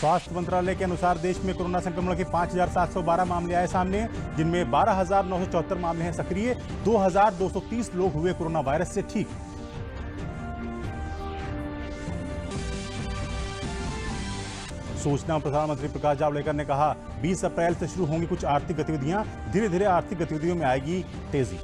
स्वास्थ्य मंत्रालय के अनुसार देश में कोरोना संक्रमण के 5,712 मामले आए सामने, जिनमें 12,974 मामले हैं सक्रिय। 2,230 लोग हुए कोरोना वायरस से ठीक। सूचना और प्रसारण मंत्री प्रकाश जावड़ेकर ने कहा, 20 अप्रैल से शुरू होंगी कुछ आर्थिक गतिविधियां, धीरे धीरे आर्थिक गतिविधियों में आएगी तेजी।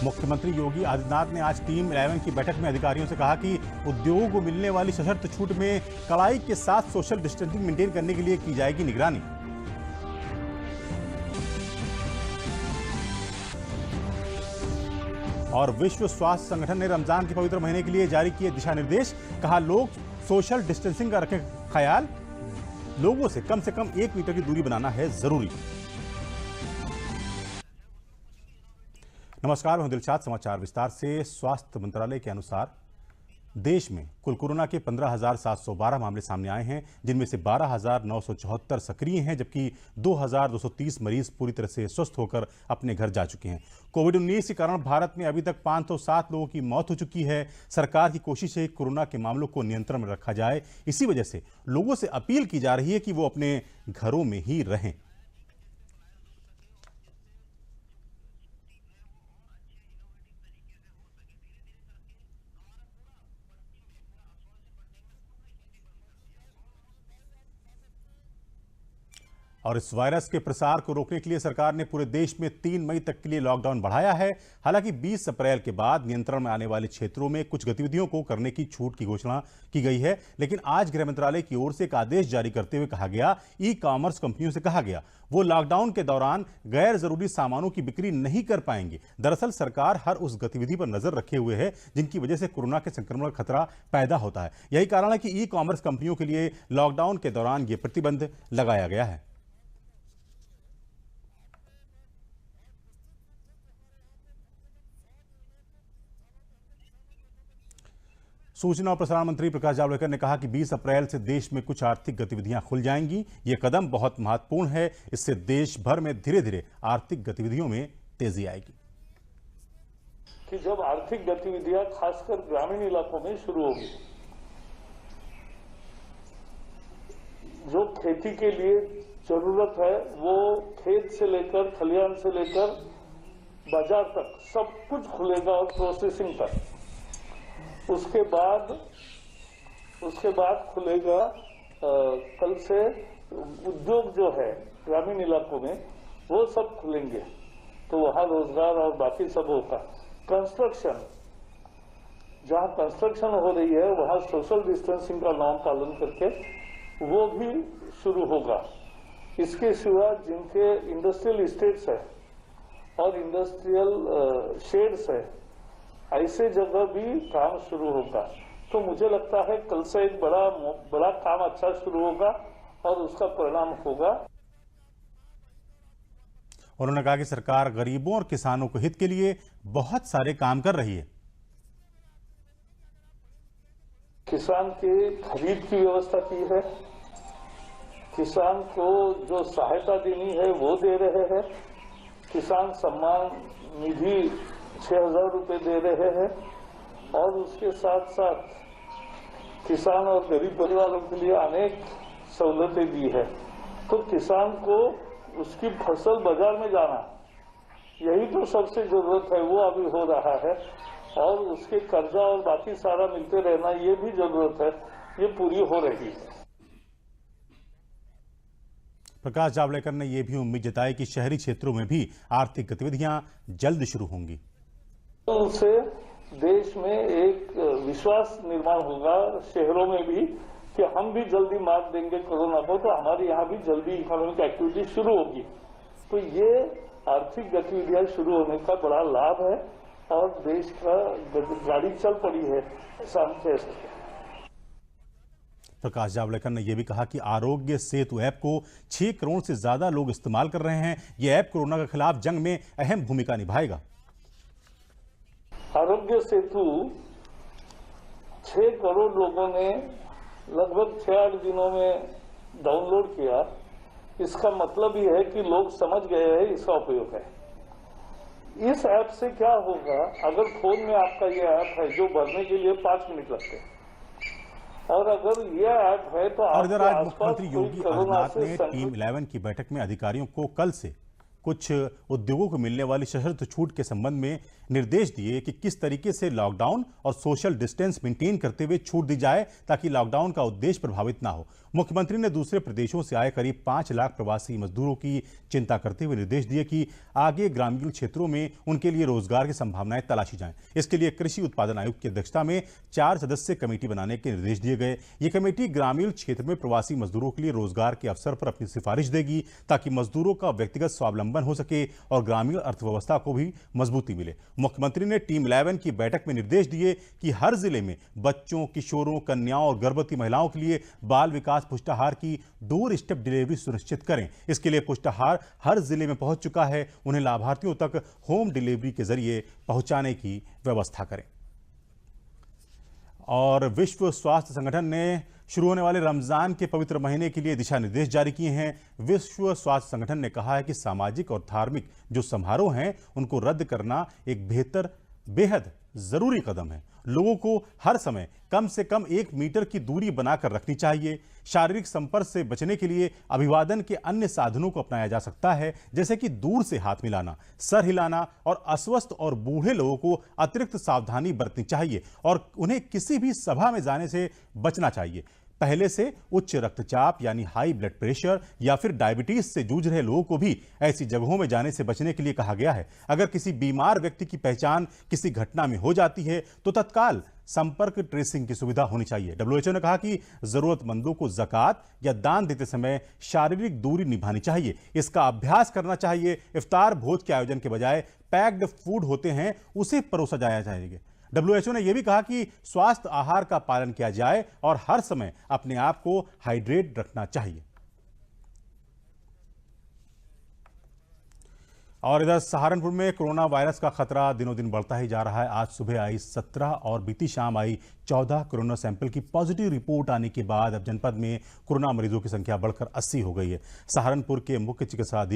मुख्यमंत्री योगी आदित्यनाथ ने आज टीम 11 की बैठक में अधिकारियों से कहा कि उद्योगों को मिलने वाली सशर्त छूट में कड़ाई के साथ सोशल डिस्टेंसिंग मेंटेन करने के लिए की जाएगी निगरानी। और विश्व स्वास्थ्य संगठन ने रमजान के पवित्र महीने के लिए जारी किए दिशा निर्देश। कहा, लोग सोशल डिस्टेंसिंग का रखें ख्याल, लोगों से कम 1 मीटर की दूरी बनाना है जरूरी। नमस्कार, मैं दिलशाद। समाचार विस्तार से। स्वास्थ्य मंत्रालय के अनुसार देश में कुल कोरोना के 15,712 मामले सामने आए हैं, जिनमें से 12,974 सक्रिय हैं, जबकि 2,230 मरीज पूरी तरह से स्वस्थ होकर अपने घर जा चुके हैं। कोविड-19 के कारण भारत में अभी तक 507 लोगों की मौत हो चुकी है। सरकार की कोशिश है कोरोना के मामलों को नियंत्रण में रखा जाए। इसी वजह से लोगों से अपील की जा रही है कि वो अपने घरों में ही रहें। और इस वायरस के प्रसार को रोकने के लिए सरकार ने पूरे देश में 3 मई तक के लिए लॉकडाउन बढ़ाया है। हालांकि 20 अप्रैल के बाद नियंत्रण में आने वाले क्षेत्रों में कुछ गतिविधियों को करने की छूट की घोषणा की गई है, लेकिन आज गृह मंत्रालय की ओर से एक आदेश जारी करते हुए कहा गया, ई कॉमर्स कंपनियों से कहा गया वो लॉकडाउन के दौरान गैर जरूरी सामानों की बिक्री नहीं कर पाएंगे। दरअसल सरकार हर उस गतिविधि पर नजर रखे हुए है जिनकी वजह से कोरोना के संक्रमण का खतरा पैदा होता है। यही कारण है कि ई कॉमर्स कंपनियों के लिए लॉकडाउन के दौरान ये प्रतिबंध लगाया गया है। सूचना और प्रसारण मंत्री प्रकाश जावड़ेकर ने कहा कि 20 अप्रैल से देश में कुछ आर्थिक गतिविधियां खुल जाएंगी। ये कदम बहुत महत्वपूर्ण है। इससे देश भर में धीरे धीरे आर्थिक गतिविधियों में तेजी आएगी। कि जब आर्थिक गतिविधियां खासकर ग्रामीण इलाकों में शुरू होगी, जो खेती के लिए जरूरत है वो खेत से लेकर खलिहान से लेकर बाजार तक सब कुछ खुलेगा और प्रोसेसिंग तक। उसके बाद खुलेगा कल से उद्योग जो है ग्रामीण इलाकों में वो सब खुलेंगे, तो वहां रोजगार और बाकी सब होगा। कंस्ट्रक्शन, जहां कंस्ट्रक्शन हो रही है वहां सोशल डिस्टेंसिंग का नाम पालन करके वो भी शुरू होगा। इसके सिवा जिनके इंडस्ट्रियल इस्टेट्स है और इंडस्ट्रियल शेड्स है, ऐसे जगह भी काम शुरू होगा। तो मुझे लगता है कल से एक बड़ा काम अच्छा शुरू होगा और उसका परिणाम होगा। उन्होंने कहा कि सरकार गरीबों और किसानों के हित के लिए बहुत सारे काम कर रही है। किसान के खरीद की व्यवस्था की है, किसान को जो सहायता देनी है वो दे रहे हैं। किसान सम्मान निधि 6,000 रुपए दे रहे हैं और उसके साथ साथ किसान और गरीब परिवारों के लिए अनेक सहूलतें दी है। तो किसान को उसकी फसल बाजार में जाना, यही तो सबसे जरूरत है, वो अभी हो रहा है। और उसके कर्जा और बाकी सारा मिलते रहना, ये भी जरूरत है, ये पूरी हो रही है। प्रकाश जावड़ेकर ने यह भी उम्मीद जताई कि शहरी क्षेत्रों में भी आर्थिक गतिविधियां जल्द शुरू होंगी। उससे देश में एक विश्वास निर्माण होगा शहरों में भी कि हम भी जल्दी मात देंगे कोरोना को, तो हमारे यहाँ भी जल्दी इकोनॉमिक एक्टिविटी शुरू होगी। तो ये आर्थिक गतिविधियां शुरू होने का बड़ा लाभ है और देश का गाड़ी चल पड़ी है, ऐसा हम कह सकते हैं। प्रकाश जावड़ेकर ने यह भी कहा कि आरोग्य सेतु ऐप को 6 करोड़ से ज्यादा लोग इस्तेमाल कर रहे हैं। यह ऐप कोरोना के खिलाफ जंग में अहम भूमिका निभाएगा। आरोग्य सेतु 6 करोड़ लोगों ने लगभग 6-8 दिनों में डाउनलोड किया। इसका मतलब ये है कि लोग समझ गए हैं इसका उपयोग है। इस ऐप से क्या होगा, अगर फोन में आपका ये ऐप है जो भरने के लिए 5 मिनट लगते हैं, और अगर ये ऐप है तो और इधर आपके आज आसपास मुख्यमंत्री कोई योगी कोरोना आदित्यनाथ से ने टीम संक्रमित 11 की बैठक में अधिकारियों को कल से कुछ उद्योगों को मिलने वाली सशर्त छूट के संबंध में निर्देश दिए कि किस तरीके से लॉकडाउन और सोशल डिस्टेंस मेंटेन करते हुए छूट दी जाए ताकि लॉकडाउन का उद्देश्य प्रभावित ना हो। मुख्यमंत्री ने दूसरे प्रदेशों से आए करीब 5 लाख प्रवासी मजदूरों की चिंता करते हुए निर्देश दिए कि आगे ग्रामीण क्षेत्रों में उनके लिए रोजगार की संभावनाएं तलाशी जाएं। इसके लिए कृषि उत्पादन आयुक्त की अध्यक्षता में 4 सदस्यीय कमेटी बनाने के निर्देश दिए गए। ये कमेटी ग्रामीण क्षेत्र में प्रवासी मजदूरों के लिए रोजगार के अवसर पर अपनी सिफारिश देगी ताकि मजदूरों का व्यक्तिगत स्वावलंबन हो सके और ग्रामीण अर्थव्यवस्था को भी मजबूती मिले। मुख्यमंत्री ने टीम 11 की बैठक में निर्देश दिए कि हर जिले में बच्चों, किशोरों, कन्याओं और गर्भवती महिलाओं के लिए बाल विकास पुष्टाहार की डोर स्टेप डिलीवरी सुनिश्चित करें। इसके लिए पुष्टाहार हर जिले में पहुंच चुका है, उन्हें लाभार्थियों तक होम डिलीवरी के जरिए पहुंचाने की व्यवस्था करें। और विश्व स्वास्थ्य संगठन ने शुरू होने वाले रमजान के पवित्र महीने के लिए दिशा निर्देश जारी किए हैं। विश्व स्वास्थ्य संगठन ने कहा है कि सामाजिक और धार्मिक जो समारोह हैं उनको रद्द करना एक बेहद जरूरी कदम है। लोगों को हर समय कम से कम 1 मीटर की दूरी बनाकर रखनी चाहिए। शारीरिक संपर्क से बचने के लिए अभिवादन के अन्य साधनों को अपनाया जा सकता है, जैसे कि दूर से हाथ मिलाना, सर हिलाना और अस्वस्थ और बूढ़े लोगों को अतिरिक्त सावधानी बरतनी चाहिए और उन्हें किसी भी सभा में जाने से बचना चाहिए। पहले से उच्च रक्तचाप यानी हाई ब्लड प्रेशर या फिर डायबिटीज से जूझ रहे लोगों को भी ऐसी जगहों में जाने से बचने के लिए कहा गया है। अगर किसी बीमार व्यक्ति की पहचान किसी घटना में हो जाती है तो तत्काल संपर्क ट्रेसिंग की सुविधा होनी चाहिए। WHO ने कहा कि जरूरतमंदों को ज़कात या दान देते समय शारीरिक दूरी निभानी चाहिए। इसका अभ्यास करना चाहिए। इफ्तार भोज के आयोजन के बजाय पैक्ड फूड होते हैं उसे परोसा जाया चाहिए। WHO ने यह भी कहा कि स्वास्थ्य आहार का पालन किया जाए और हर समय अपने आप को हाइड्रेट रखना चाहिए। और इधर सहारनपुर में कोरोना वायरस का खतरा दिनों दिन बढ़ता ही जा रहा है। आज सुबह आई 17 और बीती शाम आई 14 कोरोना सैंपल की पॉजिटिव रिपोर्ट आने के बाद अब जनपद में कोरोना मरीजों की संख्या बढ़कर 80 हो गई है। सहारनपुर के मुख्य चिकित्सा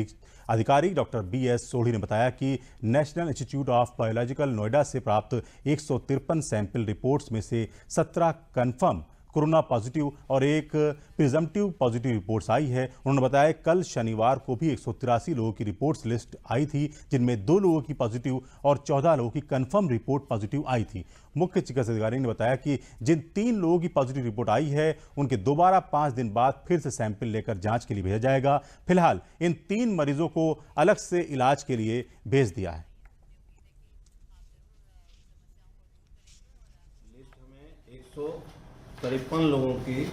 अधिकारी डॉक्टर BS सोढ़ी ने बताया कि national institute of biological Noida से प्राप्त 153 सैंपल रिपोर्ट्स में से 17 कन्फर्म कोरोना पॉजिटिव और एक प्रिजम्पटिव पॉजिटिव रिपोर्ट्स आई है। उन्होंने बताया कल शनिवार को भी 183 लोगों की रिपोर्ट्स लिस्ट आई थी, जिनमें 2 लोगों की पॉजिटिव और 14 लोगों की कंफर्म रिपोर्ट पॉजिटिव आई थी। मुख्य चिकित्सा अधिकारी ने बताया कि जिन 3 लोगों की पॉजिटिव रिपोर्ट आई है उनके दोबारा 5 दिन बाद फिर से सैंपल लेकर जांच के लिए भेजा जाएगा। फिलहाल इन 3 मरीजों को अलग से इलाज के लिए भेज दिया है। लिस्ट हमें 153 लोगों की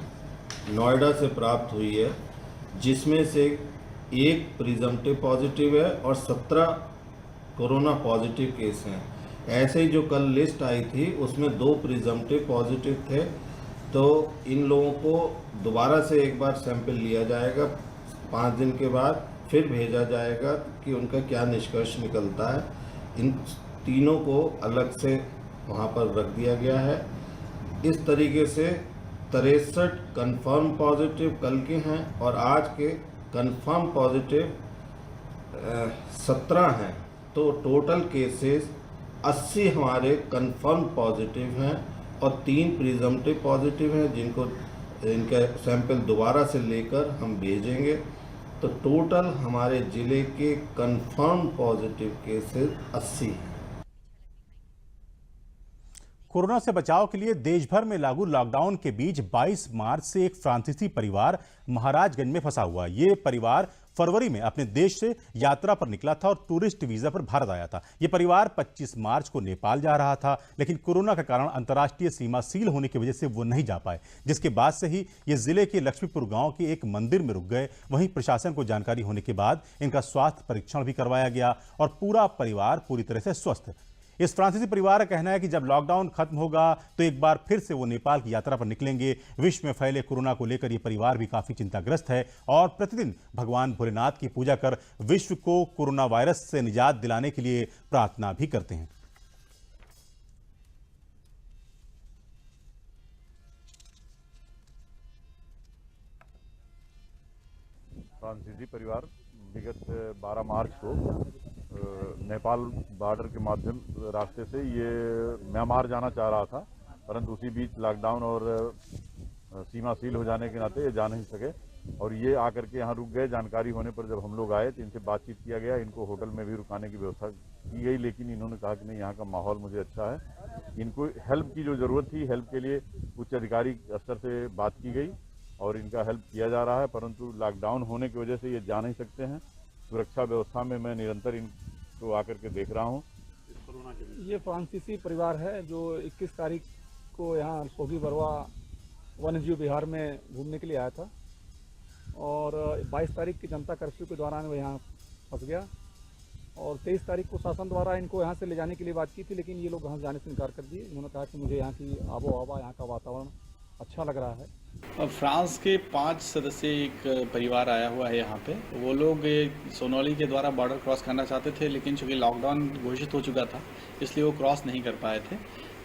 नोएडा से प्राप्त हुई है, जिसमें से एक प्रिजम्पटिव पॉजिटिव है और 17 कोरोना पॉजिटिव केस हैं। ऐसे ही जो कल लिस्ट आई थी उसमें 2 प्रिजम्पटिव पॉजिटिव थे, तो इन लोगों को दोबारा से एक बार सैंपल लिया जाएगा 5 दिन के बाद, फिर भेजा जाएगा कि उनका क्या निष्कर्ष निकलता है। इन तीनों को अलग से वहाँ पर रख दिया गया है। इस तरीके से 63 कंफर्म पॉजिटिव कल के हैं और आज के कंफर्म पॉजिटिव 17 हैं, तो टोटल केसेस 80 हमारे कंफर्म पॉजिटिव हैं और 3 प्रिजम्पटिव पॉजिटिव हैं, जिनको इनके सैंपल दोबारा से लेकर हम भेजेंगे। तो टोटल हमारे ज़िले के कंफर्म पॉजिटिव केसेस 80 हैं। कोरोना से बचाव के लिए देश भर में लागू लॉकडाउन के बीच 22 मार्च से एक फ्रांसीसी परिवार महाराजगंज में फंसा हुआ। ये परिवार फरवरी में अपने देश से यात्रा पर निकला था और टूरिस्ट वीजा पर भारत आया था। ये परिवार 25 मार्च को नेपाल जा रहा था, लेकिन कोरोना के कारण अंतर्राष्ट्रीय सीमा सील होने की वजह से वो नहीं जा पाए, जिसके बाद से ही ये जिले के लक्ष्मीपुर गांव के एक मंदिर में रुक गए। वहीं प्रशासन को जानकारी होने के बाद इनका स्वास्थ्य परीक्षण भी करवाया गया और पूरा परिवार पूरी तरह से स्वस्थ। इस फ्रांसीसी परिवार का कहना है कि जब लॉकडाउन खत्म होगा तो एक बार फिर से वो नेपाल की यात्रा पर निकलेंगे। विश्व में फैले कोरोना को लेकर ये परिवार भी काफी चिंताग्रस्त है और प्रतिदिन भगवान भोलेनाथ की पूजा कर विश्व को कोरोना वायरस से निजात दिलाने के लिए प्रार्थना भी करते हैं। फ्रांसीसी परिवार विगत 12 मार्च को नेपाल बॉर्डर के माध्यम रास्ते से ये म्यांमार जाना चाह रहा था, परंतु उसी बीच लॉकडाउन और सीमा सील हो जाने के नाते ये जा नहीं सके और ये आकर के यहाँ रुक गए। जानकारी होने पर जब हम लोग आए तो इनसे बातचीत किया गया, इनको होटल में भी रुकाने की व्यवस्था की गई, लेकिन इन्होंने कहा कि नहीं, यहाँ का माहौल मुझे अच्छा है। इनको हेल्प की जो ज़रूरत थी, हेल्प के लिए उच्च अधिकारी स्तर से बात की गई और इनका हेल्प किया जा रहा है, परंतु लॉकडाउन होने की वजह से ये जा नहीं सकते हैं। सुरक्षा व्यवस्था में मैं निरंतर इनको आकर के देख रहा हूँ। ये फ्रांसीसी परिवार है जो 21 तारीख को यहाँ पोगी बरवा वन्यजीव विहार में घूमने के लिए आया था और 22 तारीख की जनता कर्फ्यू के दौरान वो यहाँ फंस गया और 23 तारीख को शासन द्वारा इनको यहाँ से ले जाने के लिए बात की थी, लेकिन ये लोग यहाँ जाने से इनकार कर दिए। इन्होंने कहा कि मुझे यहाँ की आबो हवा, यहाँ का वातावरण अच्छा लग रहा है। फ्रांस के 5 सदस्य एक परिवार आया हुआ है यहाँ पे। वो लोग सोनौली के द्वारा बॉर्डर क्रॉस करना चाहते थे, लेकिन चूँकि लॉकडाउन घोषित हो चुका था इसलिए वो क्रॉस नहीं कर पाए थे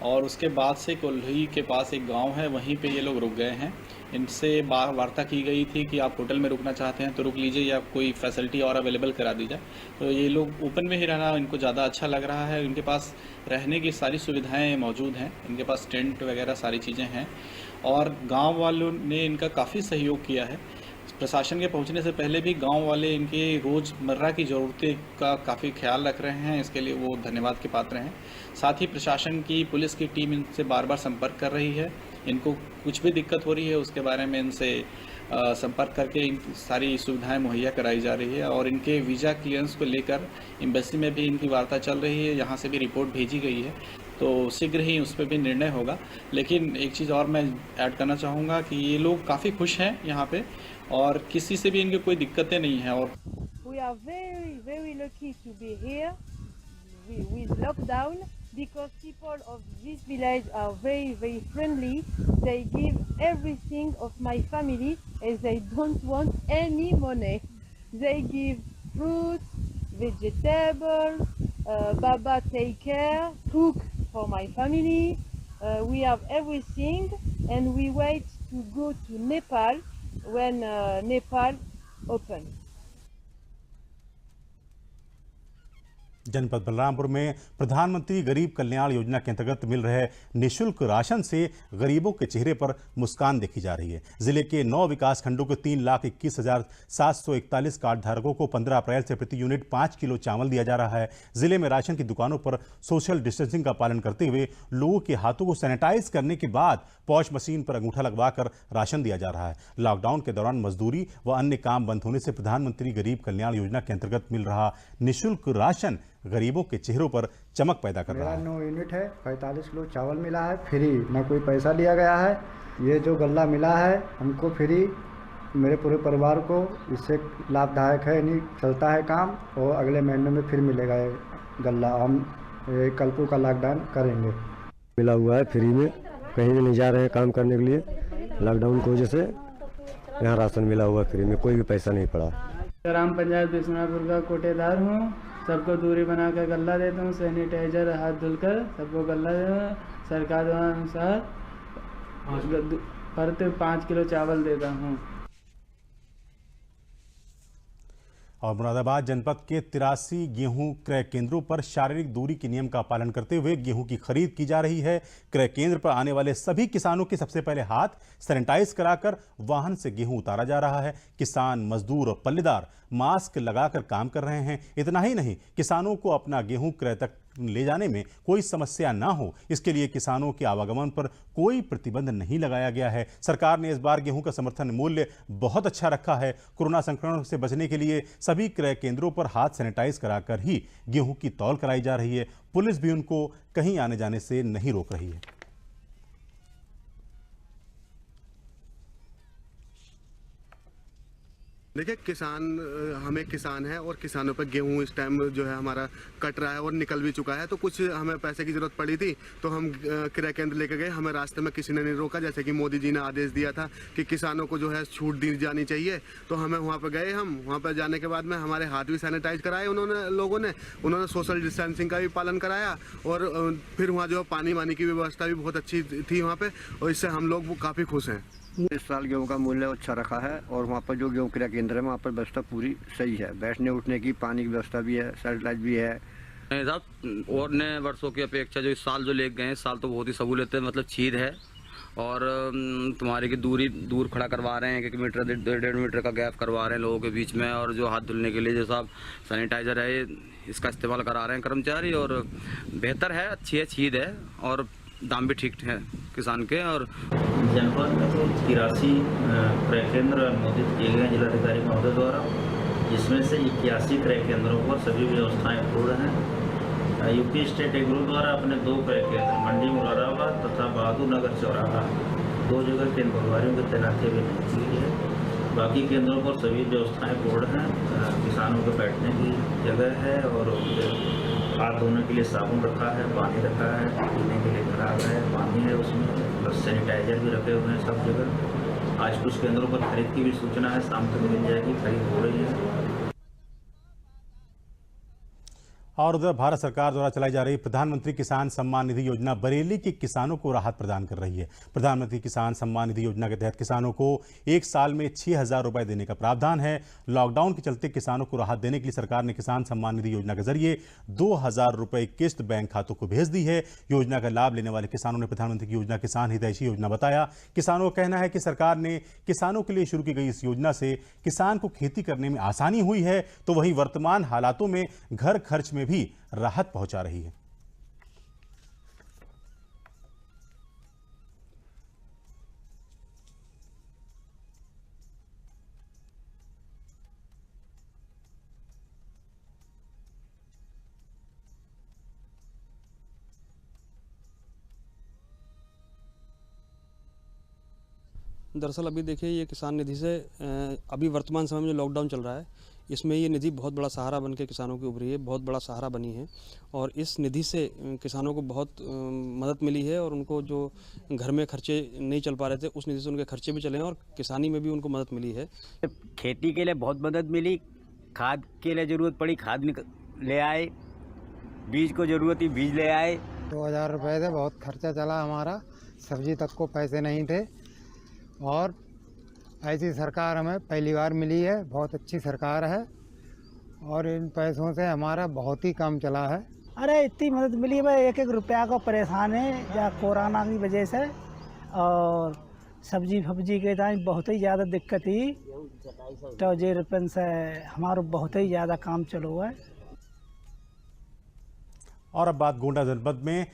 और उसके बाद से कोल्ही के पास एक गांव है, वहीं पे ये लोग रुक गए हैं। इनसे वार्ता की गई थी कि आप होटल में रुकना चाहते हैं तो रुक लीजिए या कोई फैसिलिटी और अवेलेबल करा दी जाए। तो ये लोग ओपन में ही रहना इनको ज़्यादा अच्छा लग रहा है। इनके पास रहने की सारी सुविधाएं मौजूद हैं, इनके पास टेंट वगैरह सारी चीज़ें हैं और गांव वालों ने इनका काफ़ी सहयोग किया है। प्रशासन के पहुंचने से पहले भी गांव वाले इनके रोज़मर्रा की ज़रूरतें का काफ़ी ख्याल रख रहे हैं, इसके लिए वो धन्यवाद के पात्र हैं। साथ ही प्रशासन की, पुलिस की टीम इनसे बार बार संपर्क कर रही है। इनको कुछ भी दिक्कत हो रही है उसके बारे में इनसे संपर्क करके इन सारी सुविधाएं मुहैया कराई जा रही है और इनके वीज़ा क्लियरेंस को लेकर एम्बेसी में भी इनकी वार्ता चल रही है। यहाँ से भी रिपोर्ट भेजी गई है, तो शीघ्र ही उस पर भी निर्णय होगा। लेकिन एक चीज़ और मैं ऐड करना चाहूँगा कि ये लोग काफ़ी खुश हैं यहाँ पे और किसी से भी इनकी कोई दिक्कतें नहीं हैं। और We are very lucky to be here with lockdown because people of this village are very friendly. They give everything of my family as they don't want any money. They give fruits, vegetables, Baba take care, cook for my family. We have everything and we wait to go to Nepal when Nepal open. जनपद बलरामपुर में प्रधानमंत्री गरीब कल्याण योजना के अंतर्गत मिल रहे निःशुल्क ration से गरीबों के चेहरे पर मुस्कान देखी जा रही है। जिले के 9 विकास खंडों के 3,21,741 कार्ड धारकों को 15 अप्रैल से प्रति यूनिट 5 किलो चावल दिया जा रहा है। जिले में राशन की दुकानों पर सोशल डिस्टेंसिंग का पालन करते हुए लोगों के हाथों को सैनिटाइज करने के बाद पॉश मशीन पर अंगूठा लगवाकर राशन दिया जा रहा है। लॉकडाउन के दौरान मजदूरी व अन्य काम बंद होने से प्रधानमंत्री गरीब कल्याण योजना के अंतर्गत मिल रहा निःशुल्क राशन गरीबों के चेहरों पर चमक पैदा कर रहा है। 9 यूनिट है, 45 किलो चावल मिला है फ्री, ना कोई पैसा लिया गया है। ये जो गल्ला मिला है हमको फ्री, मेरे पूरे परिवार को इससे लाभदायक है, नहीं चलता है काम और अगले महीने में फिर मिलेगा ये गल्ला। हम कल्पू का लॉकडाउन करेंगे। मिला हुआ है फ्री में, कहीं भी नहीं जा रहे हैं काम करने के लिए। लॉकडाउन की वजह से यहाँ राशन मिला हुआ फ्री में, कोई भी पैसा नहीं पड़ा। ग्राम पंचायत बिस्नापुर का कोटेदार हूँ। सबको दूरी बनाकर गल्ला देता हूँ, सैनिटाइजर हाथ धुलकर सबको गल्ला देता हूँ। सरकार अनुसार प्रति 5 किलो चावल देता हूँ। और मुरादाबाद जनपद के 83 गेहूं क्रय केंद्रों पर शारीरिक दूरी के नियम का पालन करते हुए गेहूं की खरीद की जा रही है। क्रय केंद्र पर आने वाले सभी किसानों के सबसे पहले हाथ सैनिटाइज कराकर वाहन से गेहूं उतारा जा रहा है। किसान, मजदूर और पल्लेदार मास्क लगाकर काम कर रहे हैं। इतना ही नहीं, किसानों को अपना गेहूं क्रय तक ले जाने में कोई समस्या ना हो, इसके लिए किसानों के आवागमन पर कोई प्रतिबंध नहीं लगाया गया है। सरकार ने इस बार गेहूं का समर्थन मूल्य बहुत अच्छा रखा है। कोरोना संक्रमण से बचने के लिए सभी क्रय केंद्रों पर हाथ सैनिटाइज कराकर ही गेहूं की तौल कराई जा रही है। पुलिस भी उनको कहीं आने जाने से नहीं रोक रही है। देखिए, किसान हमें किसान है और किसानों पर गेहूं इस टाइम जो है हमारा कट रहा है और निकल भी चुका है। तो कुछ हमें पैसे की जरूरत पड़ी थी तो हम क्रय केंद्र लेके गए। हमें रास्ते में किसी ने नहीं रोका, जैसे कि मोदी जी ने आदेश दिया था कि किसानों को जो है छूट दी जानी चाहिए। तो हमें वहाँ पर गए। हम वहाँ पर जाने के बाद में हमारे हाथ भी सैनिटाइज कराए उन्होंने सोशल डिस्टेंसिंग का भी पालन कराया और फिर वहाँ जो पानी वानी की व्यवस्था भी बहुत अच्छी थी वहाँ पर, और इससे हम लोग काफ़ी खुश हैं। इस साल गेहूं का मूल्य अच्छा रखा है और वहाँ पर जो गेहूं क्रय केंद्र केंद्र है वहाँ पर व्यवस्था पूरी सही है, बैठने उठने की, पानी की व्यवस्था भी है, सैनिटाइज भी है। साहब और नए वर्षों की अपेक्षा जो इस साल जो ले गए इस साल तो बहुत ही सहूलियत है, मतलब चीज है। और तुम्हारे की दूर खड़ा करवा रहे हैं, 1 मीटर 1.5 मीटर का गैप करवा रहे हैं लोगों के बीच में। और जो हाथ धुलने के लिए जो साहब सैनिटाइजर है इसका इस्तेमाल करा रहे हैं कर्मचारी। और बेहतर है, अच्छी है चीज है और दाम भी ठीक है किसान के। और जनपद में तो 83 क्रय केंद्र अनुमोदित किए गए जिलाधिकारी महोदय द्वारा, जिसमें से 81 क्रय केंद्रों पर सभी व्यवस्थाएं पूर्ण हैं। यूपी स्टेट एग्रो द्वारा अपने 2 क्रय केंद्र मंडी मुरादाबाद तथा बहादुर नगर चौराहा 2 जगह केंद्र प्रभारियों की तैनाती भी नहीं की गई है। बाकी केंद्रों पर सभी व्यवस्थाएं पूर्ण हैं। किसानों के बैठने की जगह है और हाथ धोने के लिए साबुन रखा है, पानी रखा है, पीने के लिए खराब है पानी है उसमें, प्लस सैनिटाइजर भी रखे हुए हैं सब जगह। आज कुछ केंद्रों पर खरीद की भी सूचना है, शाम तक मिल जाएगी, खरीद हो रही है। और उधर भारत सरकार द्वारा चलाई जा रही प्रधानमंत्री किसान सम्मान निधि योजना बरेली के किसानों को राहत प्रदान कर रही है। प्रधानमंत्री किसान सम्मान निधि योजना के तहत किसानों को 1 साल में 6,000 रुपए देने का प्रावधान है। लॉकडाउन के चलते किसानों को राहत देने के लिए सरकार ने किसान सम्मान निधि योजना के जरिए 2,000 रुपए किस्त बैंक खातों को भेज दी है। योजना का लाभ लेने वाले किसानों ने प्रधानमंत्री की योजना किसान हितैषी योजना बताया। किसानों का कहना है कि सरकार ने किसानों के लिए शुरू की गई इस योजना से किसान को खेती करने में आसानी हुई है, तो वहीं वर्तमान हालातों में घर खर्च में भी राहत पहुंचा रही है। दरअसल अभी देखिए ये किसान निधि से अभी वर्तमान समय में जो लॉकडाउन चल रहा है इसमें ये निधि बहुत बड़ा सहारा बन के किसानों की उभरी है, बहुत बड़ा सहारा बनी है। और इस निधि से किसानों को बहुत मदद मिली है और उनको जो घर में खर्चे नहीं चल पा रहे थे उस निधि से उनके खर्चे भी चले हैं और किसानी में भी उनको मदद मिली है। खेती के लिए बहुत मदद मिली, खाद के लिए ज़रूरत पड़ी खाद ले आए, बीज को ज़रूरत थी बीज ले आए। 2,000 रुपये थे, बहुत खर्चा चला हमारा, सब्जी तक को पैसे नहीं थे। और ऐसी सरकार हमें पहली बार मिली है, बहुत अच्छी सरकार है और इन पैसों से हमारा बहुत ही काम चला है। अरे इतनी मदद मिली, मैं 1-1 रुपया को परेशान है या कोरोना की वजह से और सब्जी फब्जी के टाइम बहुत ही ज़्यादा दिक्कत थी, तो 2 रुपये से हमारा बहुत ही ज़्यादा काम चलो है। और अब बात गोंडा जनपद में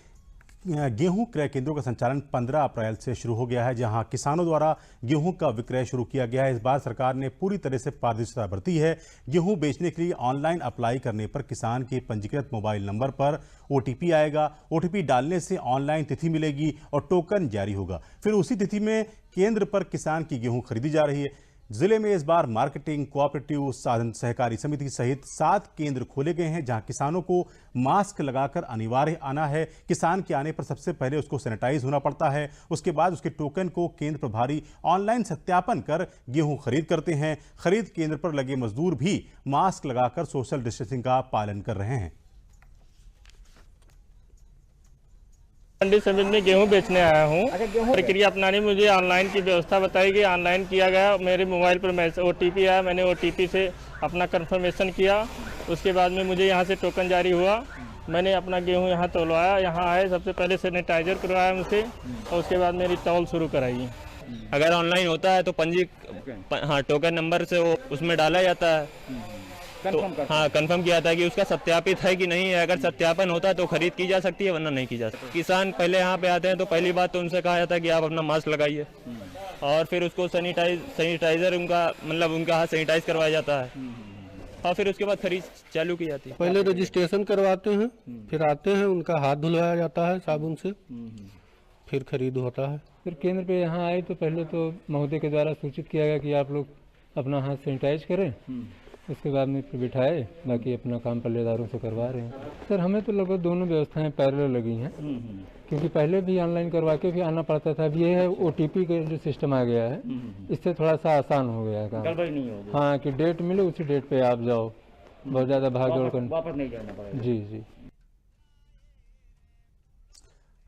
गेहूं क्रय केंद्रों का संचालन 15 अप्रैल से शुरू हो गया है, जहां किसानों द्वारा गेहूं का विक्रय शुरू किया गया है। इस बार सरकार ने पूरी तरह से पारदर्शिता बरती है। गेहूं बेचने के लिए ऑनलाइन अप्लाई करने पर किसान के पंजीकृत मोबाइल नंबर पर OTP आएगा। OTP डालने से ऑनलाइन तिथि मिलेगी और टोकन जारी होगा। फिर उसी तिथि में केंद्र पर किसान की गेहूं खरीदी जा रही है। जिले में इस बार मार्केटिंग, कोऑपरेटिव, साधन सहकारी समिति सहित 7 केंद्र खोले गए हैं, जहां किसानों को मास्क लगाकर अनिवार्य आना है। किसान के आने पर सबसे पहले उसको सैनिटाइज होना पड़ता है, उसके बाद उसके टोकन को केंद्र प्रभारी ऑनलाइन सत्यापन कर गेहूं खरीद करते हैं। खरीद केंद्र पर लगे मजदूर भी मास्क लगाकर सोशल डिस्टेंसिंग का पालन कर रहे हैं। मंडी समिति में गेहूं बेचने आया हूं। प्रक्रिया अपनाने में मुझे ऑनलाइन की व्यवस्था बताई गई, ऑनलाइन किया गया। मेरे मोबाइल पर मैसेज OTP आया, मैंने OTP से अपना कंफर्मेशन किया। उसके बाद में मुझे यहां से टोकन जारी हुआ, मैंने अपना गेहूं यहां तौलवाया। यहां आए सबसे पहले सैनिटाइजर करवाया मुझसे और उसके बाद मेरी तौल शुरू कराई। अगर ऑनलाइन होता है तो टोकन नंबर से वो उसमें डाला जाता है, तो कंफर्म किया था कि उसका सत्यापित है कि नहीं है। अगर सत्यापन होता है तो खरीद की जा सकती है, वरना नहीं की जा सकती। किसान पहले यहाँ पे आते हैं तो पहली बात तो उनसे कहा जाता है कि आप अपना मास्क लगाइए और फिर उसको सैनिटाइजर उनका हाथ सैनिटाइज करवाया जाता है और फिर उसके बाद खरीद चालू की जाती है। पहले रजिस्ट्रेशन करवाते हैं, फिर आते हैं, उनका हाथ धुलवाया जाता है साबुन से, फिर खरीद होता है। फिर केंद्र पे यहाँ आए तो पहले तो महोदय के द्वारा सूचित किया गया कि आप लोग अपना हाथ सैनिटाइज करें। उसके बाद में फिर बिठाए, बाकी अपना काम पल्लेदारों से करवा रहे हैं। सर हमें तो लगभग दोनों व्यवस्थाएं पैरेलल लगी हैं, क्योंकि पहले भी ऑनलाइन करवा के भी आना पड़ता था। अब ये है OTP का जो सिस्टम आ गया है, इससे थोड़ा सा आसान हो गया है काम। हाँ कि डेट मिले उसी डेट पे आप जाओ, बहुत ज़्यादा भाग दौड़ कर वापस नहीं जाना पड़ेगा। जी जी।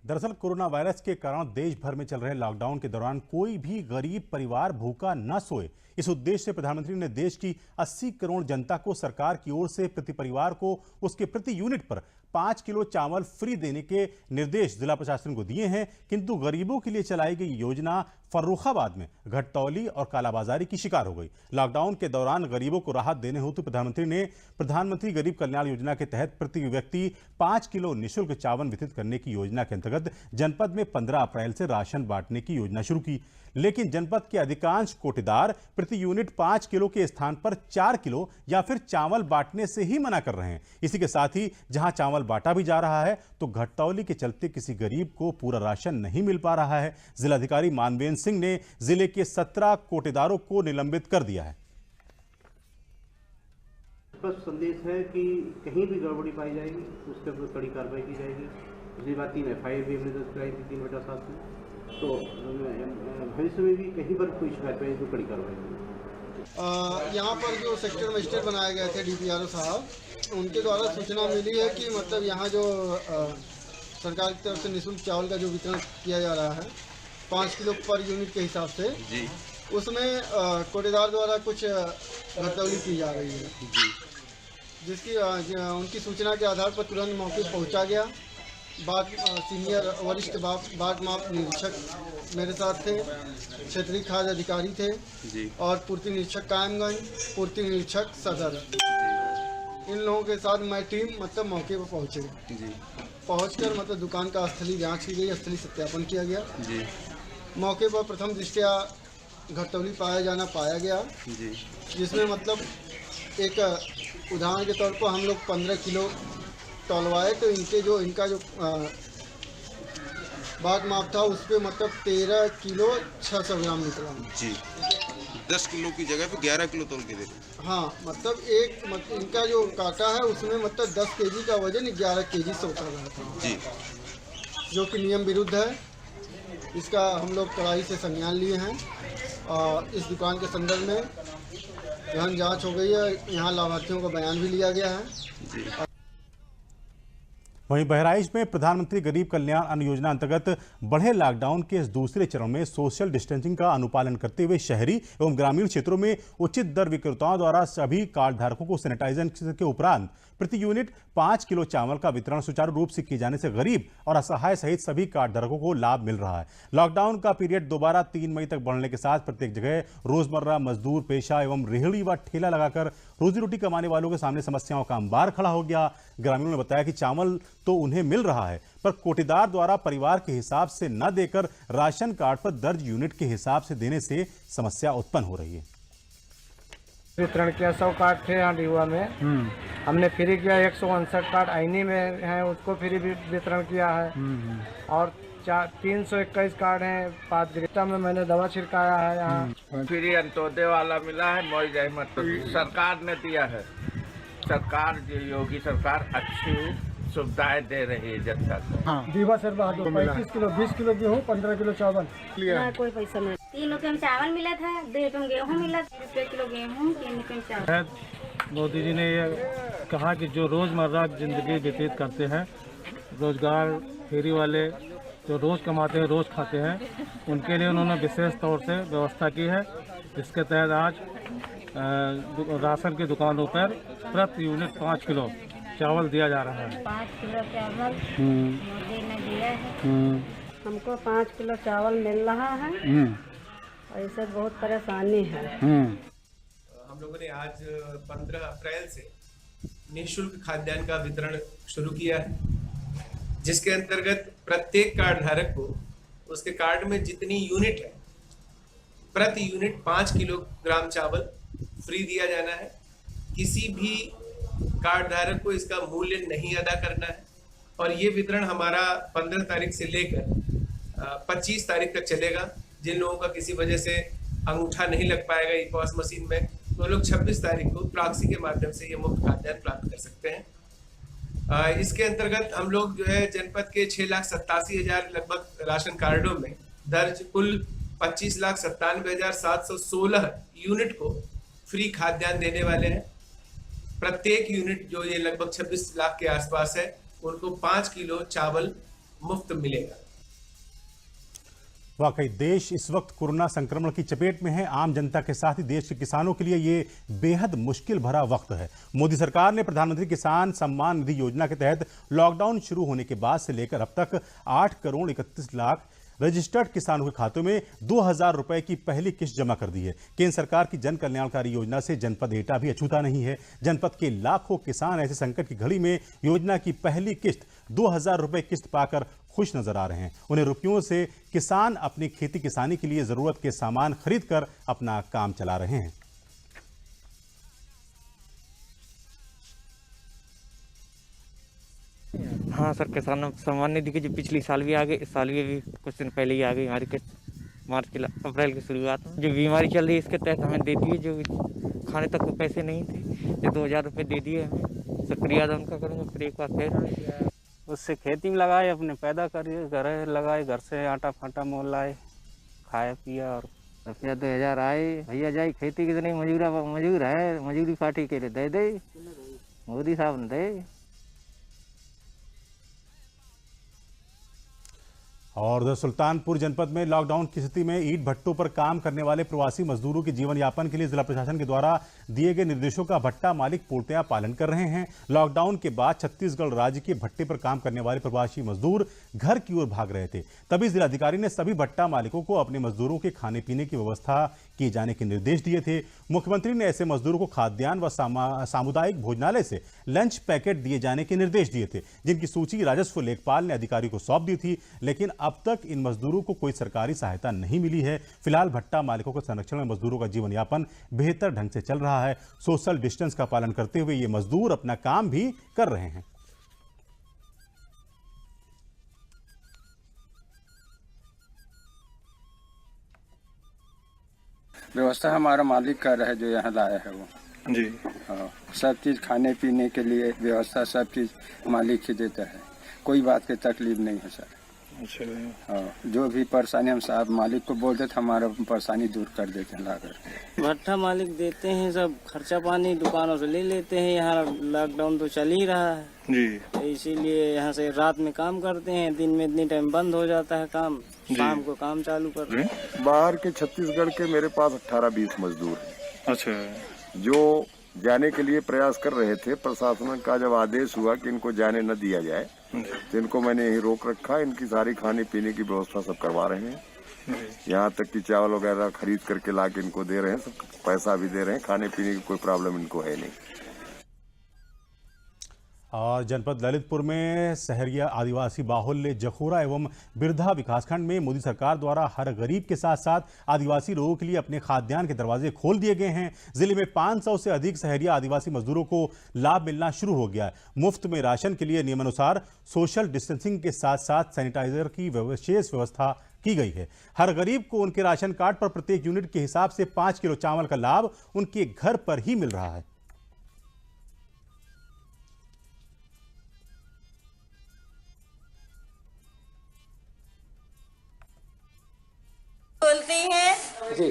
दरअसल कोरोना वायरस के कारण देश भर में चल रहे लॉकडाउन के दौरान कोई भी गरीब परिवार भूखा न सोए, इस उद्देश्य से प्रधानमंत्री ने देश की 80 करोड़ जनता को सरकार की ओर से प्रति परिवार को उसके प्रति यूनिट पर 5 किलो चावल फ्री देने के निर्देश जिला प्रशासन को दिए हैं। किंतु गरीबों के लिए चलाई गई योजना फर्रुखाबाद में घटतौली और कालाबाजारी की शिकार हो गई। लॉकडाउन के दौरान गरीबों को राहत देने हेतु प्रधानमंत्री ने प्रधानमंत्री गरीब कल्याण योजना के तहत प्रति व्यक्ति 5 किलो निःशुल्क चावल वितरित करने की योजना के अंतर्गत जनपद में 15 अप्रैल से राशन बांटने की योजना शुरू की। लेकिन जनपद के अधिकांश कोटेदार प्रति यूनिट 5 किलो के स्थान पर 4 किलो या फिर चावल बांटने से ही मना कर रहे हैं। इसी के साथ ही जहां चावल बांटा भी जा रहा है तो घटतौली के चलते किसी गरीब को पूरा राशन नहीं मिल पा रहा है। जिलाधिकारी मानवेंद्र सिंह ने जिले के 17 कोटेदारों को निलंबित कर दिया है। स्पष्ट संदेश है कि कहीं भी गड़बड़ी पाई जाएगी उसके ऊपर कड़ी कार्रवाई की जाएगी। दूसरी बात 3 FIR भी हमने दर्ज कराई थी 3/7 में, तो भविष्य में भी कहीं पर कोई शिकायत पाई तो कड़ी कार्रवाई होगी। यहाँ पर जो सेक्टर मजिस्ट्रेट बनाए गए थे DPRO साहब, उनके द्वारा सूचना मिली है कि मतलब यहाँ जो सरकार की तरफ से निःशुल्क चावल का जो वितरण किया जा रहा है 5 किलो पर यूनिट के हिसाब से जी, उसमें कोटेदार द्वारा कुछ घटतौली की जा रही है जिसकी उनकी सूचना के आधार पर तुरंत मौके पर पहुँचा गया। सीनियर वरिष्ठ बाट माप निरीक्षक मेरे साथ थे, क्षेत्रीय खाद्य अधिकारी थे जी, और पूर्ति निरीक्षक कायमगंज, पूर्ति निरीक्षक सदर, इन लोगों के साथ मैं टीम मतलब मौके पर पहुँचे जी। पहुँचकर मतलब दुकान का स्थलीय जांच की गई, स्थलीय सत्यापन किया गया जी। मौके पर प्रथम दृष्टया घटतौली पाया गया जी, जिसमें मतलब एक उदाहरण के तौर पर हम लोग 15 किलो तौलवाए तो इनका जो बाट माप था उस पर मतलब 13 किलो 600 ग्राम निकला जी। 10 किलो की जगह पे 11 किलो तौल के दे रहे। हाँ, मतलब इनका जो काटा है उसमें मतलब 10 kg का वजन 11 kg से उतर रहा था जी, जो कि नियम विरुद्ध है। इसका हम लोग कड़ाई से संज्ञान लिए हैं और इस दुकान के संदर्भ में गहन जांच हो गई है। यहाँ लाभार्थियों का बयान भी लिया गया है जी। वहीं बहराइच में प्रधानमंत्री गरीब कल्याण अन्न योजना अंतर्गत बढ़े लॉकडाउन के इस दूसरे चरण में सोशल डिस्टेंसिंग का अनुपालन करते हुए शहरी एवं ग्रामीण क्षेत्रों में उचित दर विक्रेताओं द्वारा सभी कार्ड धारकों को सैनिटाइजेशन के उपरांत प्रति यूनिट 5 किलो चावल का वितरण सुचारू रूप से किए जाने से गरीब और असहाय सहित सभी कार्ड धारकों को लाभ मिल रहा है। लॉकडाउन का पीरियड दोबारा 3 मई तक बढ़ने के साथ प्रत्येक जगह रोजमर्रा मजदूर पेशा एवं रेहड़ी व ठेला लगाकर रोजी रोटी कमाने वालों के सामने समस्याओं का अंबार खड़ा हो गया। ग्रामीणों ने बताया कि चावल तो उन्हें मिल रहा है पर कोटेदार द्वारा परिवार के हिसाब से न देकर राशन कार्ड पर दर्ज यूनिट के हिसाब से देने से समस्या उत्पन्न हो रही है। वितरण किया 100 कार्ड थे यहाँ डिहुआ में, हमने फ्री किया 159 कार्ड आईनी में हैं उसको फ्री वितरण किया है और 321 कार्ड हैं पात्रता में मैंने दवा छिड़काया है। यहाँ फ्री अंत्योदय वाला मिला है, मौज अहमद सरकार ने दिया है। सरकार योगी सरकार अच्छी सुविधाएं दे रही है जनता को। हाँ। दीवा सर बहादुर 35 किलो 20 किलो गेहूँ 15 किलो चावल लिया। कोई पैसा नहीं, 3 रुपये में चावल मिला था, 2 रुपये में गेहूँ मिला, 3 रुपये किलो गेहूँ 3 रुपये में चावल। मोदी जी ने ये कहा कि जो रोजमर्रा जिंदगी व्यतीत करते हैं, रोजगार फेरी वाले जो रोज कमाते हैं रोज खाते हैं, उनके लिए उन्होंने विशेष तौर से व्यवस्था की है, जिसके तहत आज राशन की दुकानों पर प्रति यूनिट 5 किलो चावल दिया जा रहा है। 5 किलो चावल मोदी ने दिया है, हमको 5 किलो चावल मिल रहा है और इससे बहुत परेशानी है। हम लोगों ने आज 15 अप्रैल से निःशुल्क खाद्यान्न का वितरण शुरू किया है, जिसके अंतर्गत प्रत्येक कार्ड धारक को उसके कार्ड में जितनी यूनिट है प्रति यूनिट 5 किलोग्राम चावल फ्री दिया जाना है। किसी भी कार्ड धारक को इसका मूल्य नहीं अदा करना है और ये वितरण हमारा 15 तारीख से लेकर 25 तारीख तक चलेगा। जिन लोगों का किसी वजह से अंगूठा नहीं लग पाएगा ई-पॉस मशीन में, तो लोग 26 तारीख को प्रॉक्सी के माध्यम से ये मुफ्त खाद्यान्न प्राप्त कर सकते हैं। इसके अंतर्गत हम लोग जो है जनपद के 6,87,000 लगभग राशन कार्डों में दर्ज कुल 25,97,716 यूनिट को फ्री खाद्यान्न देने वाले हैं। प्रत्येक यूनिट जो ये लगभग 26 लाख के आसपास है, उनको 5 किलो चावल मुफ्त मिलेगा। वाकई देश इस वक्त कोरोना संक्रमण की चपेट में है। आम जनता के साथ ही देश के किसानों के लिए ये बेहद मुश्किल भरा वक्त है। मोदी सरकार ने प्रधानमंत्री किसान सम्मान निधि योजना के तहत लॉकडाउन शुरू होने के बाद से लेकर अब तक 8 करोड़ 31 लाख रजिस्टर्ड किसानों के खातों में 2000 रुपए की पहली किस्त जमा कर दी है। केंद्र सरकार की जन कल्याणकारी योजना से जनपद एटा भी अछूता नहीं है। जनपद के लाखों किसान ऐसे संकट की घड़ी में योजना की पहली किस्त 2000 रुपए किस्त पाकर खुश नजर आ रहे हैं। उन्हें रुपयों से किसान अपनी खेती किसानी के लिए जरूरत के सामान खरीद कर अपना काम चला रहे हैं। हाँ सर, किसानों सम्मान निधि की जो पिछली साल भी आ गई, इस साल भी कुछ दिन पहले ही आ गई हमारी किस्त। मार्च के अप्रैल की शुरुआत में जो बीमारी चल रही है इसके तहत हमें दे दिए। जो खाने तक को पैसे नहीं थे, ये 2000 रुपये दे दिए हमें। शुक्रिया अदा उनका करूँगा। फिर एक बार फिर उससे खेती में लगाए, अपने पैदा करिए, घर लगाए, घर से आटा फाटा मोल लाए, खाया पिया और रुपया 2000 आए। भैया जाई खेती कितनी मजूर है, मजूरी पार्टी के लिए दे दे, मोदी साहब ने दे। और उधर सुल्तानपुर जनपद में लॉकडाउन की स्थिति में ईंट भट्टों पर काम करने वाले प्रवासी मजदूरों के जीवन यापन के लिए जिला प्रशासन के द्वारा दिए गए निर्देशों का भट्टा मालिक पूर्णतया पालन कर रहे हैं। लॉकडाउन के बाद छत्तीसगढ़ राज्य के भट्टे पर काम करने वाले प्रवासी मजदूर घर की ओर भाग रहे थे। तभी जिलाधिकारी ने सभी भट्टा मालिकों को अपने मजदूरों के खाने पीने की व्यवस्था किए जाने के निर्देश दिए थे। मुख्यमंत्री ने ऐसे मजदूरों को खाद्यान्न व सामुदायिक भोजनालय से लंच पैकेट दिए जाने के निर्देश दिए थे, जिनकी सूची राजस्व लेखपाल ने अधिकारियों को सौंप दी थी। लेकिन अब तक इन मजदूरों को कोई सरकारी सहायता नहीं मिली है। फिलहाल भट्टा मालिकों के संरक्षण में मजदूरों का जीवन यापन बेहतर ढंग से चल रहा है। सोशल डिस्टेंस का पालन करते हुए ये मजदूर अपना काम भी कर रहे हैं। व्यवस्था हमारा मालिक कर रहा है, जो यहाँ लाया है वो जी। हाँ, सब चीज़ खाने पीने के लिए व्यवस्था सब चीज़ मालिक ही देता है। कोई बात की तकलीफ नहीं है सर। अच्छा। हाँ, जो भी परेशानी हम साहब मालिक को बोल देते, हमारा परेशानी दूर कर देते हैं लाकर। भट्टा मालिक देते हैं, सब खर्चा पानी दुकानों से ले लेते हैं। यहाँ लॉकडाउन तो चल ही रहा है जी, तो इसीलिए यहाँ से रात में काम करते हैं, दिन में इतनी टाइम बंद हो जाता है काम, शाम को काम चालू करते हैं। बाहर के छत्तीसगढ़ के मेरे पास 18-20 मजदूर हैं। अच्छा। जो जाने के लिए प्रयास कर रहे थे, प्रशासन का जब आदेश हुआ कि इनको जाने न दिया जाए तो इनको मैंने यही रोक रखा। इनकी सारी खाने पीने की व्यवस्था सब करवा रहे हैं। यहाँ तक कि चावल वगैरह खरीद करके ला के इनको दे रहे हैं, सब पैसा भी दे रहे हैं। खाने पीने की कोई प्रॉब्लम इनको है नहीं। और जनपद ललितपुर में सहरिया आदिवासी बाहुल्य जखोरा एवं बिरधा विकासखंड में मोदी सरकार द्वारा हर गरीब के साथ साथ आदिवासी लोगों के लिए अपने खाद्यान्न के दरवाजे खोल दिए गए हैं। जिले में 500 से अधिक सहरिया आदिवासी मजदूरों को लाभ मिलना शुरू हो गया है। मुफ्त में राशन के लिए नियमानुसार सोशल डिस्टेंसिंग के साथ साथ सैनिटाइजर की विशेष व्यवस्था की गई है। हर गरीब को उनके राशन कार्ड पर प्रत्येक यूनिट के हिसाब से 5 किलो चावल का लाभ उनके घर पर ही मिल रहा है। बोलते हैं जी,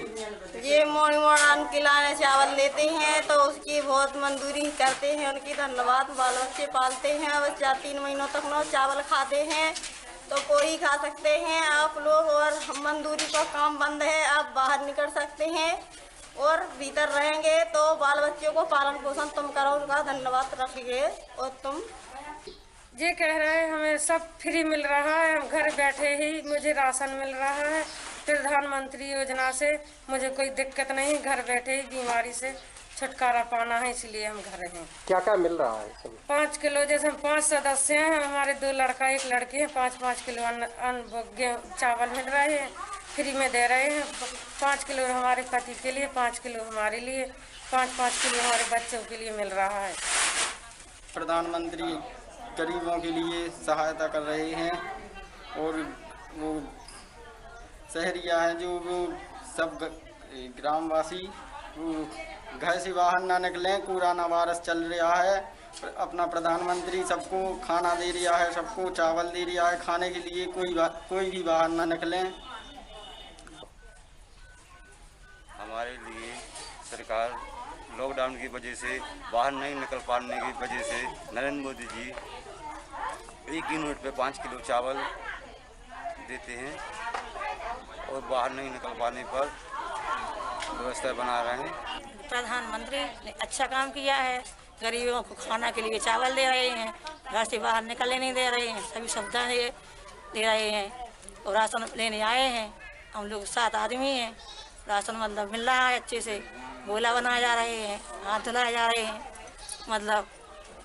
ये मोड़ मोड़ान खिलाने चावल देते हैं तो उसकी बहुत मजदूरी करते हैं। उनकी धन्यवाद। बाल बच्चे पालते हैं, बच्चा 3 महीनों तक ना चावल खाते हैं तो कोई खा सकते हैं आप लोग। और मजदूरी का काम बंद है, आप बाहर निकल सकते हैं और भीतर रहेंगे तो बाल बच्चों को पालन पोषण तुम करो, उनका धन्यवाद रखिए। और तुम ये कह रहे हैं हमें सब फ्री मिल रहा है, हम घर बैठे ही मुझे राशन मिल रहा है प्रधानमंत्री योजना से। मुझे कोई दिक्कत नहीं, घर बैठे ही बीमारी से छुटकारा पाना है, इसलिए हम घर हैं। क्या क्या मिल रहा है? 5 किलो, जैसे हम 5 सदस्य हैं, हमारे 2 लड़का 1 लड़की है, 5-5 किलो चावल मिल रहे हैं, फ्री में दे रहे हैं। 5 किलो हमारे पति के लिए, 5 किलो हमारे लिए, 5-5 किलो हमारे बच्चों के लिए मिल रहा है। प्रधानमंत्री गरीबों के लिए सहायता कर रहे हैं और वो शहरिया हैं जो वो सब ग्रामवासी वो घर से बाहर ना निकलें। कोरोना वायरस चल रहा है, अपना प्रधानमंत्री सबको खाना दे रहा है, सबको चावल दे रहा है खाने के लिए। कोई भी बाहर ना निकलें। हमारे लिए सरकार लॉकडाउन की वजह से बाहर नहीं निकल पाने की वजह से नरेंद्र मोदी जी 1 यूनिट पे 5 किलो चावल देते हैं और बाहर नहीं निकल पाने पर व्यवस्था बना रहे हैं। प्रधानमंत्री ने अच्छा काम किया है, गरीबों को खाना के लिए चावल दे रहे हैं, घर से बाहर निकलने नहीं दे रहे हैं, सभी सुविधाएं दे रहे हैं और राशन लेने आए हैं। हम लोग 7 आदमी हैं, राशन मतलब मिल रहा है अच्छे से, गोला बनाए जा रहे हैं, हाथ धुलाए जा रहे हैं। मतलब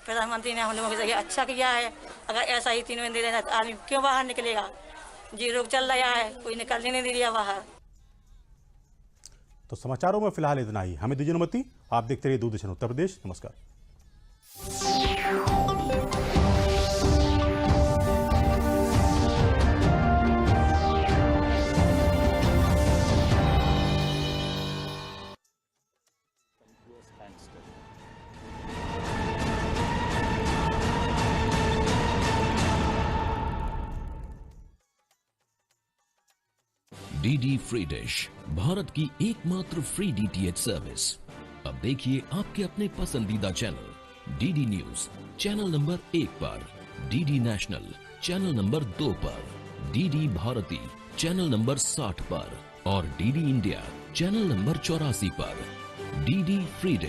प्रधानमंत्री ने हम लोगों की जगह अच्छा किया है। अगर ऐसा ही 3 महीने दे देना तो आदमी क्यों बाहर निकलेगा? जी रोग चल रहा है, कोई निकलने नहीं दे रहा बाहर। तो समाचारों में फिलहाल इतना ही। हमें दीजिए अनुमति, आप देखते रहिए दूरदर्शन उत्तर प्रदेश। नमस्कार। डीडी फ्री डिश, भारत की एकमात्र फ्री डीटीएच सर्विस। अब देखिए आपके अपने पसंदीदा channel DD news channel number 1 पर, डीडी नेशनल चैनल नंबर 2 पर, डीडी भारती चैनल नंबर 60 पर और डीडी इंडिया चैनल नंबर 84 पर। DD free dish.